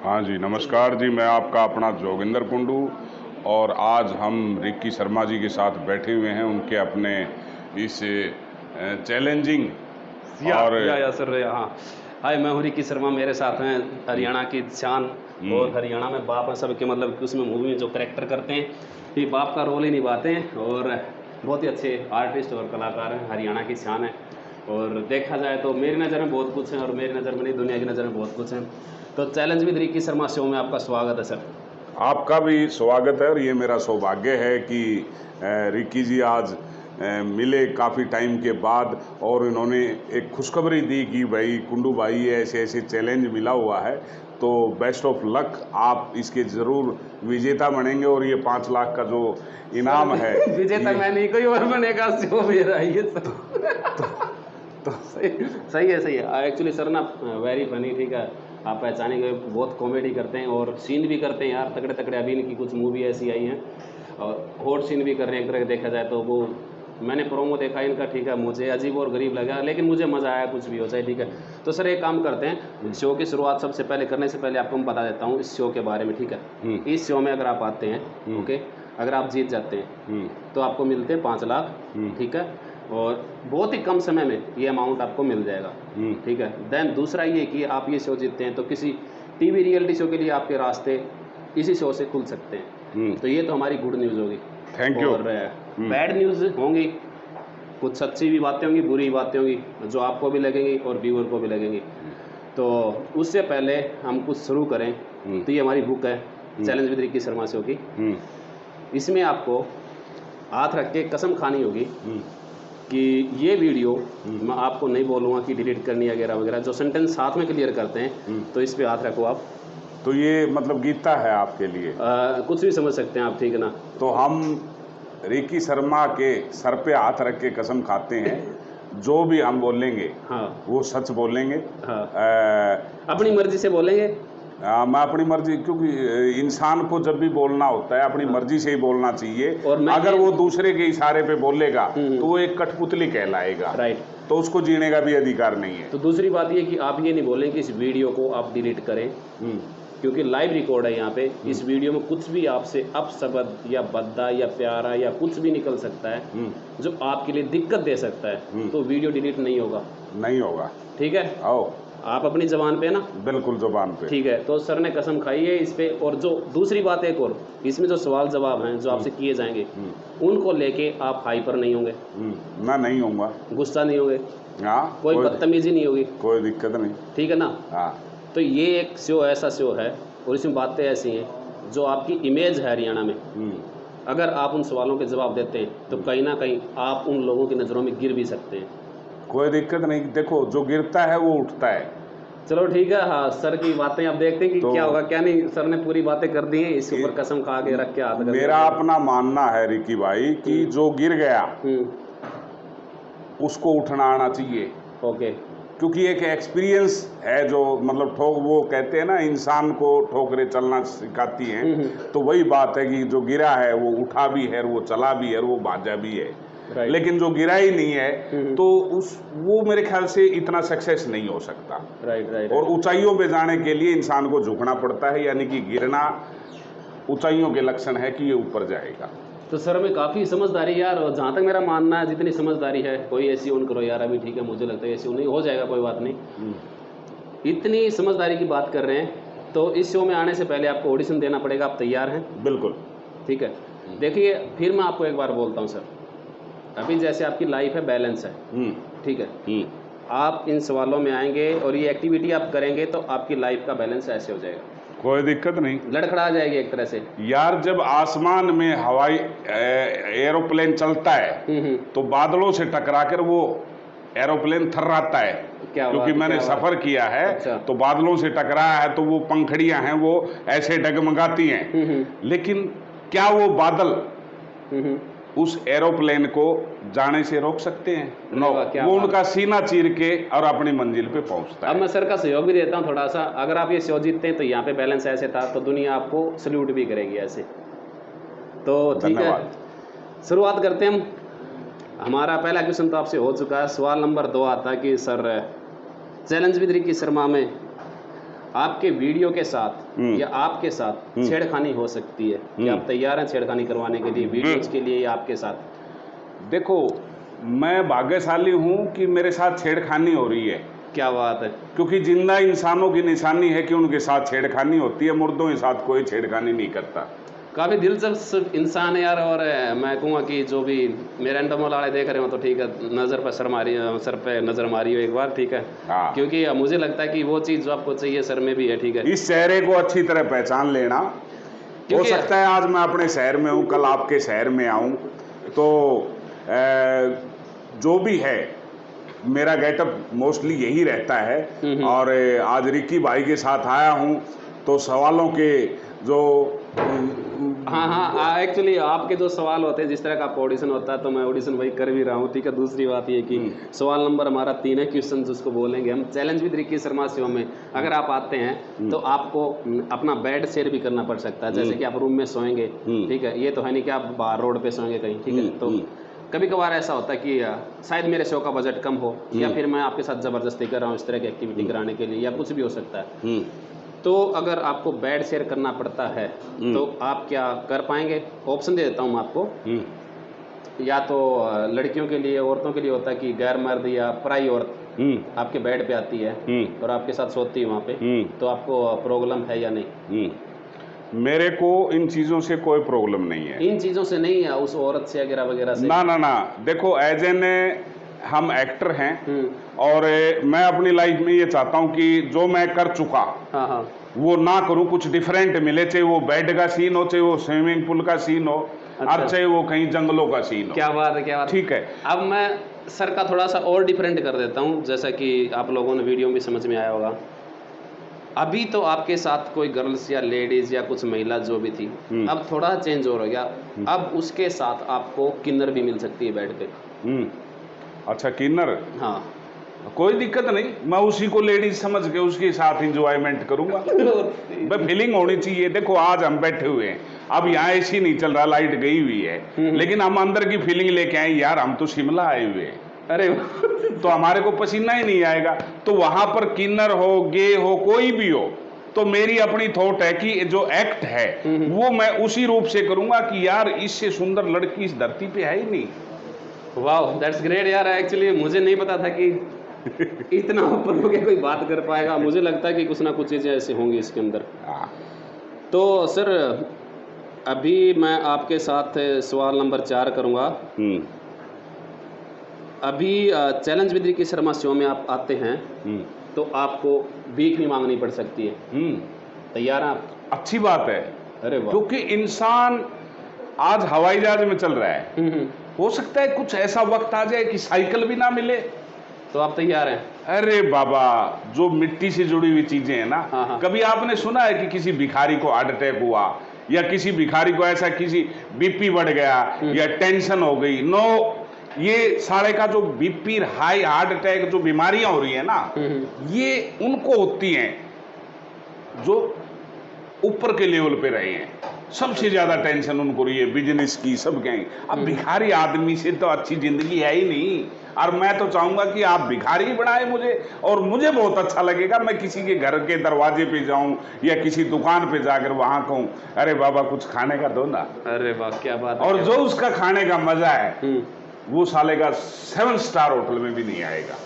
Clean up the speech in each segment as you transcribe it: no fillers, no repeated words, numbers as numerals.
हाँ जी, नमस्कार जी। मैं आपका अपना जोगिंदर कुंडू और आज हम रिक्की शर्मा जी के साथ बैठे हुए हैं उनके अपने इस चैलेंजिंग और या सर। हाँ, हाय, मैं हूँ रिकी शर्मा। मेरे साथ हैं हरियाणा की शान और हरियाणा में बाप हैं सबके, मतलब कि उसमें मूवी में जो करेक्टर करते हैं ये बाप का रोल ही निभाते हैं और बहुत ही अच्छे आर्टिस्ट और कलाकार हैं, हरियाणा की शान है। और देखा जाए तो मेरी नज़र में बहुत कुछ है और मेरी नज़र में नहीं, दुनिया की नज़र में बहुत कुछ है। तो challenge with Ricky Sharma show में आपका स्वागत है सर। आपका भी स्वागत है। और ये मेरा सौभाग्य है कि रिक्की जी आज मिले काफ़ी टाइम के बाद और इन्होंने एक खुशखबरी दी कि भाई कुंडू भाई ऐसे ऐसे चैलेंज मिला हुआ है, तो बेस्ट ऑफ लक, आप इसके ज़रूर विजेता बनेंगे और ये 5 लाख का जो इनाम है विजेता मैं नहीं, कोई और बनेगा। शो मेरा ही है सर। तो सही है एक्चुअली सर ना, वेरी फनी। ठीक है, आप पहचानेंगे, बहुत कॉमेडी करते हैं और सीन भी करते हैं यार, तगड़े तगड़े। अभी इनकी कुछ मूवी ऐसी आई हैं और हॉट सीन भी कर रहे हैं एक तरह देखा जाए तो। वो मैंने प्रोमो देखा इनका, ठीक है, मुझे अजीब और गरीब लगा, लेकिन मुझे मज़ा आया, कुछ भी हो जाए। ठीक है, तो सर एक काम करते हैं, शो की शुरुआत सबसे पहले करने से पहले आपको मैं बता देता हूँ इस शो के बारे में। ठीक है, इस शो में अगर आप आते हैं, ओके, अगर आप जीत जाते हैं तो आपको मिलते हैं 5 लाख। ठीक है, और बहुत ही कम समय में ये अमाउंट आपको मिल जाएगा। ठीक है, देन दूसरा ये कि आप ये शो जीतते हैं तो किसी टीवी रियलिटी शो के लिए आपके रास्ते इसी शो से खुल सकते हैं। तो ये तो हमारी गुड न्यूज़ होगी। Thank you. और बैड न्यूज़ होंगी, कुछ सच्ची भी बातें होंगी, बुरी भी बातें होंगी जो आपको भी लगेंगी और व्यूअर को भी लगेंगी। तो उससे पहले हम कुछ शुरू करें तो ये हमारी बुक है challenge with Ricky Sharma show की। इसमें आपको हाथ रख के कसम खानी होगी कि ये वीडियो मैं आपको नहीं बोलूँगा कि डिलीट करनी है वगैरह वगैरह, जो सेंटेंस साथ में क्लियर करते हैं तो इस पे हाथ रखो आप। तो ये मतलब गीता है आपके लिए? कुछ भी समझ सकते हैं आप, ठीक है ना। तो हम रिकी शर्मा के सर पे हाथ रख के कसम खाते हैं जो भी हम बोलेंगे हाँ वो सच बोलेंगे। हाँ, अपनी मर्जी से बोलेंगे। मैं अपनी मर्जी, क्योंकि इंसान को जब भी बोलना होता है अपनी मर्जी से ही बोलना चाहिए। और अगर वो दूसरे के इशारे पे बोलेगा तो वो एक कठपुतली कहलाएगा, राइट। तो उसको जीने का भी अधिकार नहीं है। तो दूसरी बात ये कि आप ये नहीं बोलें कि इस वीडियो को आप डिलीट करें, क्योंकि लाइव रिकॉर्ड है यहाँ पे। इस वीडियो में कुछ भी आपसे अपशब्द या बद्दा या प्यारा या कुछ भी निकल सकता है जो आपके लिए दिक्कत दे सकता है, तो वीडियो डिलीट नहीं होगा। नहीं होगा। ठीक है, आओ, आप अपनी जबान पे ना। बिल्कुल जुबान पे। ठीक है, तो सर ने कसम खाई है इस पे। और जो दूसरी बात एक और, इसमें जो सवाल जवाब हैं जो आपसे किए जाएंगे उनको लेके आप हाइपर नहीं होंगे। मैं नहीं होऊंगा, गुस्सा नहीं होंगे, हाँ, कोई बदतमीजी नहीं होगी, कोई दिक्कत नहीं। ठीक है ना। हाँ, तो ये एक शो ऐसा शो है और इसमें बातें ऐसी हैं जो आपकी इमेज है हरियाणा में। अगर आप उन सवालों के जवाब देते हैं तो कहीं ना कहीं आप उन लोगों की नज़रों में गिर भी सकते हैं। कोई दिक्कत नहीं। देखो, जो गिरता है वो उठता है। चलो ठीक है। हाँ, सर की बातें आप देखते हैं कि तो क्या होगा क्या नहीं। सर ने पूरी बातें कर दी हैं, इसके ऊपर कसम खा के रख के हाथ कर मेरा अपना मानना है रिकी भाई कि जो गिर गया उसको उठना आना चाहिए। ओके, क्योंकि एक एक्सपीरियंस है जो मतलब वो कहते हैं ना, इंसान को ठोकरें चलना सिखाती हैं। तो वही बात है कि जो गिरा है वो उठा भी है, वो चला भी है, वो भाजा भी है। लेकिन जो गिरा ही नहीं है तो वो मेरे ख्याल से इतना सक्सेस नहीं हो सकता। राइट। और ऊंचाइयों पे जाने के लिए इंसान को झुकना पड़ता है, यानी कि गिरना ऊंचाइयों के लक्षण है कि ये ऊपर जाएगा। तो सर में काफ़ी समझदारी यार, जहाँ तक मेरा मानना है जितनी समझदारी है, कोई ऐसी ऑन करो यार। अभी ठीक है, मुझे लगता है ऐसी नहीं हो जाएगा, कोई बात नहीं। इतनी समझदारी की बात कर रहे हैं तो इस शो में आने से पहले आपको ऑडिशन देना पड़ेगा। आप तैयार हैं? बिल्कुल। ठीक है, देखिए फिर मैं आपको एक बार बोलता हूँ सर, अभी जैसे आपकी लाइफ है, बैलेंस है, ठीक है, आप इन सवालों में आएंगे और ये एक्टिविटी आप करेंगे तो आपकी लाइफ का बैलेंस ऐसे हो जाएगा। कोई दिक्कत नहीं, लड़खड़ा जाएगी एक तरह से यार। जब आसमान में हवाई एरोप्लेन चलता है तो बादलों से टकराकर वो एरोप्लेन थर्राता है। क्योंकि मैंने सफर किया है। अच्छा। तो बादलों से टकराया है तो वो पंखड़ियां हैं वो ऐसे डगमगाती हैं। लेकिन क्या वो बादल उस एरोप्लेन को जाने से रोक सकते हैं? नो, वो उनका सीना चीर के और अपनी मंजिल पे पहुंचता है। अब मैं सर का सहयोग भी देता हूं थोड़ा सा। अगर आप ये शो जीतते हैं तो यहाँ पे बैलेंस ऐसे था तो दुनिया आपको सल्यूट भी करेगी ऐसे। तो ठीक है, शुरुआत करते हैं हम। हमारा पहला क्वेश्चन तो आपसे हो चुका है। सवाल नंबर 2 आता है कि sir challenge with Ricky Sharma में आपके वीडियो के साथ या आपके साथ छेड़खानी हो सकती है, क्या आप तैयार हैं छेड़खानी करवाने के लिए, वीडियोज के लिए या आपके साथ? देखो, मैं भाग्यशाली हूँ कि मेरे साथ छेड़खानी हो रही है। क्या बात है। क्योंकि जिंदा इंसानों की निशानी है कि उनके साथ छेड़खानी होती है, मुर्दों के साथ कोई छेड़खानी नहीं करता। काफ़ी दिलचस्प इंसान है यार। और मैं कहूँगा कि जो भी मेरे एंडोमोल वाले देख रहे हो तो ठीक है, नज़र पर सर पे नज़र मारी हो एक बार, ठीक है। हाँ। क्योंकि मुझे लगता है कि वो चीज़ जो आपको चाहिए सर में भी है, ठीक है। इस चेहरे को अच्छी तरह पहचान लेना। हो सकता है आज मैं अपने शहर में हूँ, कल आपके शहर में आऊँ, तो जो भी है मेरा गेटअप मोस्टली यही रहता है। और आज रिक्की भाई के साथ आया हूँ तो सवालों के जो हाँ, एक्चुअली आपके जो सवाल होते हैं, जिस तरह का आपका ऑडिशन होता है, तो मैं ऑडिशन वही कर भी रहा हूँ, ठीक है। दूसरी बात ये कि सवाल नंबर हमारा 3 है, क्वेश्चन जिसको बोलेंगे हम challenge with Ricky Sharma show में अगर आप आते हैं तो आपको अपना बेड शेयर भी करना पड़ सकता है। जैसे कि आप रूम में सोएंगे, ठीक है, ये तो है नहीं कि आप बाहर रोड पे सोएंगे कहीं, ठीक है। तो कभी कभार ऐसा होता है कि शायद मेरे शो का बजट कम हो या फिर मैं आपके साथ ज़बरदस्ती कर रहा हूँ इस तरह की एक्टिविटी कराने के लिए, या कुछ भी हो सकता है। तो अगर आपको बेड शेयर करना पड़ता है तो आप क्या कर पाएंगे? ऑप्शन दे देता हूँ मैं आपको। या तो लड़कियों के लिए, औरतों के लिए होता है कि गैर मर्द या पराई औरत आपके बेड पे आती है और आपके साथ सोती है वहाँ पे, तो आपको प्रॉब्लम है या नहीं? मेरे को इन चीज़ों से कोई प्रॉब्लम नहीं है। इन चीज़ों से नहीं है, उस औरत से वगैरह वगैरह से? ना, देखो, एज एन हम एक्टर हैं और मैं अपनी लाइफ में ये चाहता हूँ कि जो मैं कर चुका वो ना करूँ, कुछ डिफरेंट मिले, चाहे वो बेड का सीन हो, चाहे वो स्विमिंग पूल का सीन हो, और चाहे वो कहीं जंगलों का सीन हो। क्या बात है, क्या बात। ठीक है, अब मैं सर का थोड़ा सा और डिफरेंट कर देता हूँ, जैसा कि आप लोगों ने वीडियो में समझ में आया होगा। अभी तो आपके साथ कोई गर्ल्स या लेडीज या कुछ महिला जो भी थी, अब थोड़ा चेंज हो गया, अब उसके साथ आपको किन्नर भी मिल सकती है बेड पे। अच्छा, किन्नर? हाँ, कोई दिक्कत नहीं, मैं उसी को लेडीज समझ के उसके साथ इंजॉयमेंट करूंगा। भाई फीलिंग होनी चाहिए। देखो, आज हम बैठे हुए हैं, अब यहाँ एसी नहीं चल रहा, लाइट गई हुई है, लेकिन हम अंदर की फीलिंग लेके आए, यार हम तो शिमला आए हुए हैं, अरे तो हमारे को पसीना ही नहीं आएगा। तो वहां पर किन्नर हो, गे हो, कोई भी हो, तो मेरी अपनी थॉट है कि जो एक्ट है वो मैं उसी रूप से करूंगा कि यार इससे सुंदर लड़की इस धरती पे है ही नहीं। वाह, दैट्स ग्रेट यार। एक्चुअली मुझे नहीं पता था कि इतना ऊपर होके कोई बात कर पाएगा। मुझे लगता है कि कुछ ना कुछ चीज़ें ऐसी होंगी इसके अंदर। तो सर, अभी मैं आपके साथ सवाल नंबर 4 करूँगा। अभी challenge with Ricky Sharma show में आप आते हैं तो आपको भीख नहीं मांगनी पड़ सकती है। तैयार हैं आप? अच्छी बात है। अरे वाह। क्योंकि इंसान आज हवाई जहाज में चल रहा है, हो सकता है कुछ ऐसा वक्त आ जाए कि साइकिल भी ना मिले, तो आप तैयार हैं? अरे बाबा, जो मिट्टी से जुड़ी हुई चीजें हैं ना, कभी आपने सुना है कि किसी भिखारी को हार्ट अटैक हुआ, या किसी भिखारी को ऐसा किसी बीपी बढ़ गया या टेंशन हो गई? नो, ये सारे का जो बीपी, हाई, हार्ट अटैक, जो बीमारियां हो रही है ना, ये उनको होती हैं जो ऊपर के लेवल पे रहे हैं। सबसे ज्यादा टेंशन उनको रही है बिजनेस की, सब कहें। अब भिखारी आदमी से तो अच्छी जिंदगी है ही नहीं। और मैं तो चाहूंगा कि आप भिखारी ही बनाए मुझे, और मुझे बहुत अच्छा लगेगा मैं किसी के घर के दरवाजे पे जाऊं या किसी दुकान पे जाकर वहां कहूं, अरे बाबा कुछ खाने का दो ना। अरे वाह, क्या बात है। और जो उसका खाने का मजा है वो साले का 7 स्टार होटल में भी नहीं आएगा।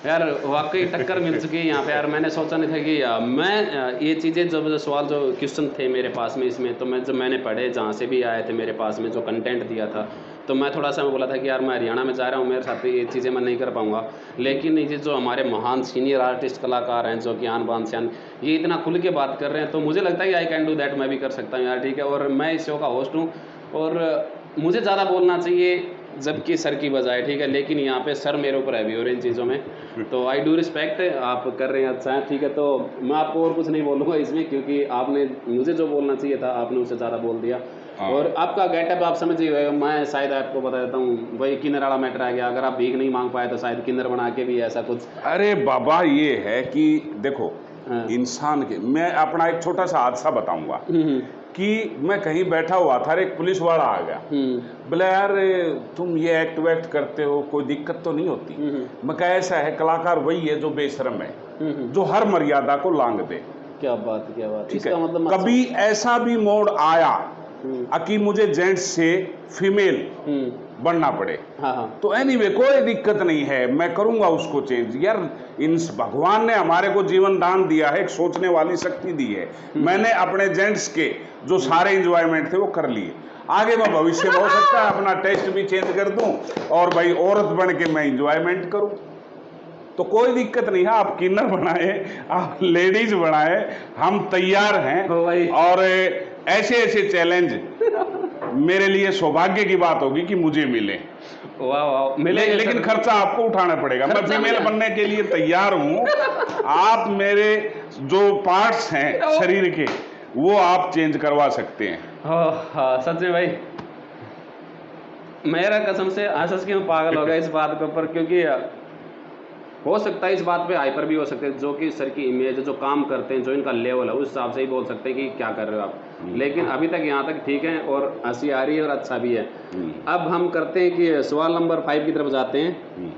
यार वाकई टक्कर मिल चुकी है यहाँ पे यार। मैंने सोचा नहीं था कि मैं ये चीज़ें, जो सवाल, जो क्वेश्चन थे मेरे पास में इसमें, तो जब मैंने पढ़े, जहाँ से भी आए थे मेरे पास में, जो कंटेंट दिया था, तो मैं थोड़ा सा बोला था कि यार मैं हरियाणा में जा रहा हूँ, मेरे साथ ये चीज़ें मैं नहीं कर पाऊँगा। लेकिन ये जो हमारे महान सीनियर आर्टिस्ट, कलाकार हैं, जो कि आन बान शान, ये इतना खुल के बात कर रहे हैं, तो मुझे लगता है कि आई कैन डू दैट, मैं भी कर सकता हूँ यार, ठीक है। और मैं इस शो का होस्ट हूँ और मुझे ज़्यादा बोलना चाहिए जबकि सर की बजाय, ठीक है। लेकिन यहाँ पे सर मेरे ऊपर है भी और इन चीज़ों में, तो आई डू रिस्पेक्ट, आप कर रहे हैं अच्छा है, ठीक है। तो मैं आपको और कुछ नहीं बोलूँगा इसमें, क्योंकि आपने मुझे जो बोलना चाहिए था आपने उससे ज़्यादा बोल दिया। और आपका गेटअप आप समझ ही, मैं शायद आपको बता देता हूँ, वही किन्नर वाला मैटर आ गया। अगर आप भीख नहीं मांग पाए तो शायद किन्नर बना के भी ऐसा कुछ। अरे बाबा, ये है कि देखो, इंसान के, मैं अपना एक छोटा सा हादसा बताऊंगा कि मैं कहीं बैठा हुआ था, एक पुलिस वाला आ गया, बोला यार तुम ये एक्ट वैक्ट करते हो, कोई दिक्कत तो नहीं होती? मैं कहा ऐसा है, कलाकार वही है जो बेशर्म है, जो हर मर्यादा को लांघ दे। क्या बात है, क्या बात है। ठीक इसका है, मतलब कभी ऐसा भी मोड़ आया कि मुझे जेंट्स से फीमेल बनना पड़े, हाँ, तो एनीवे कोई दिक्कत नहीं है, मैं करूंगा उसको चेंज। यार इन भगवान ने हमारे को जीवन दान दिया है, एक सोचने वाली शक्ति दी है। मैंने अपने जेंट्स के जो सारे एंजॉयमेंट थे वो कर लिए। आगे मैं भविष्य में हो सकता है अपना टेस्ट भी चेंज कर दूं और भाई औरत बन के मैं एंजॉयमेंट करूं, तो कोई दिक्कत नहीं है। आप किन्नर बनाए, आप लेडीज बनाए, हम तैयार हैं। और ऐसे ऐसे चैलेंज मेरे लिए सौभाग्य की बात होगी कि मुझे मिले। वाह वाह, मिले। लेकिन खर्चा आपको उठाना पड़ेगा। मैं फीमेल बनने के लिए तैयार हूं। आप मेरे जो पार्ट्स हैं शरीर के वो आप चेंज करवा सकते हैं। हाँ, सच में भाई, मेरा कसम से आसस की मैं पागल हो गया इस बात के ऊपर, क्योंकि हो सकता है इस बात पे हाइपर भी हो सकते हैं, जो कि सर की इमेज है, जो काम करते हैं, जो इनका लेवल है, उस हिसाब से ही बोल सकते हैं कि क्या कर रहे हो आप। लेकिन अभी तक यहाँ तक ठीक है और हंसी आ रही है और अच्छा भी है। अब हम करते हैं कि सवाल नंबर 5 की तरफ जाते हैं।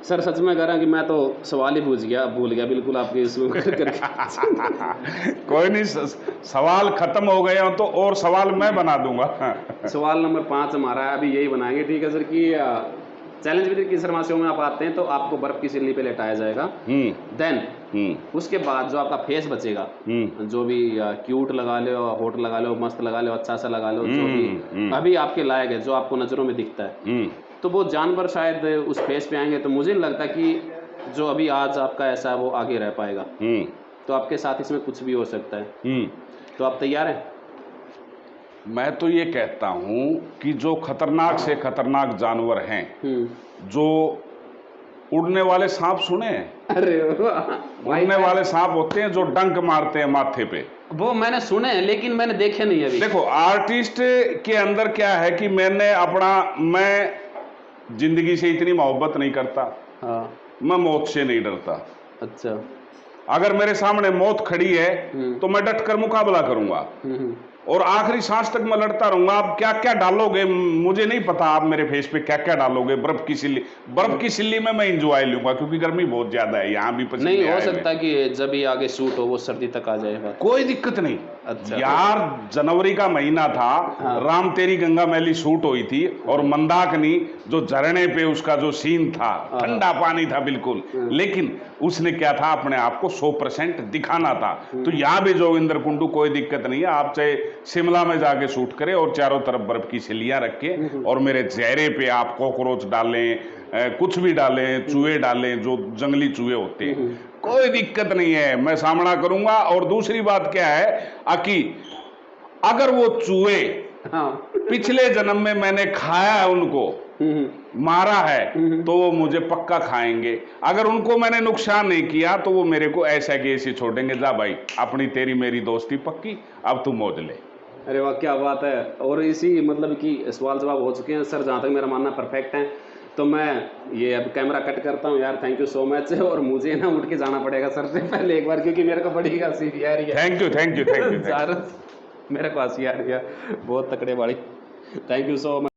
सर सच में कह रहा कि मैं तो सवाल ही भूल गया बिल्कुल आपके इसमें कोई नहीं, सवाल खत्म हो गए हो तो और सवाल मैं बना दूंगा। सवाल नंबर 5 हमारा है, अभी यही बनाएंगे। ठीक है सर, कि चैलेंज विद किसर मासियों में आप आते हैं तो आपको बर्फ की सिल्ली पे लेटाया जाएगा। देन उसके बाद जो आपका फेस बचेगा, जो भी क्यूट लगा लो, होट लगा लो, मस्त लगा लो, अच्छा सा लगा लो, जो भी अभी आपके लायक है, जो आपको नज़रों में दिखता है, तो वो जानवर शायद उस फेस पे आएंगे। तो मुझे नहीं लगता कि जो अभी आज आपका ऐसा है वो आगे रह पाएगा। तो आपके साथ इसमें कुछ भी हो सकता है। तो आप तैयार हैं? मैं तो ये कहता हूं कि जो खतरनाक से खतरनाक जानवर हैं, जो उड़ने वाले सांप सुने हैं? अरे उड़ने वाले सांप होते हैं जो डंक मारते हैं माथे पे, वो मैंने सुने हैं लेकिन मैंने देखे नहीं अभी। देखो आर्टिस्ट के अंदर क्या है कि मैं जिंदगी से इतनी मोहब्बत नहीं करता। हाँ। मैं मौत से नहीं डरता। अच्छा, अगर मेरे सामने मौत खड़ी है तो मैं डट कर मुकाबला करूंगा और आखिरी सांस तक मैं लड़ता रहूंगा। आप क्या क्या डालोगे मुझे नहीं पता, आप मेरे फेस पे क्या क्या डालोगे। बर्फ की सिल्ली में मैं इंजॉय लूंगा क्योंकि गर्मी बहुत ज्यादा है, यहाँ भी पसीने नहीं हो सकता कि जब ही आगे शूट हो वो सर्दी तक आ जाएगा, कोई दिक्कत नहीं। अच्छा यार जनवरी का महीना था। हाँ। राम तेरी गंगा मैली शूट हुई थी और मंदाकिनी जो झरने पे उसका जो सीन था, ठंडा पानी था बिल्कुल, लेकिन उसने क्या था, अपने आप को 100% दिखाना था। तो यहाँ भी जोगिंदर कुंडू कोई दिक्कत नहीं है, आप चाहे शिमला में जाके शूट करें और चारों तरफ बर्फ की सिल्लियां रखे और मेरे चेहरे पे आप कॉकरोच डालें, कुछ भी डालें, चूहे डालें, जो जंगली चूहे होते हैं, कोई दिक्कत नहीं है, मैं सामना करूंगा। और दूसरी बात क्या है कि अगर वो चूहे पिछले जन्म में मैंने खाया है, उनको मारा है, तो वो मुझे पक्का खाएंगे। अगर उनको मैंने नुकसान नहीं किया तो वो मेरे को ऐसा कि ऐसे छोड़ेंगे, जा भाई अपनी तेरी मेरी दोस्ती पक्की, अब तू मौज ले। अरे वाह, क्या बात है। और इसी मतलब कि सवाल जवाब हो चुके हैं सर, जहाँ तक मेरा मानना परफेक्ट है। तो मैं ये अब कैमरा कट करता हूँ यार, थैंक यू सो मच। और मुझे ना उठ के जाना पड़ेगा सर से पहले एक बार, क्योंकि मेरे को बड़ी हंसी आ रही है। थैंक यू मेरे को हंसी आ रही है बहुत तकड़े वाली। Thank you so much.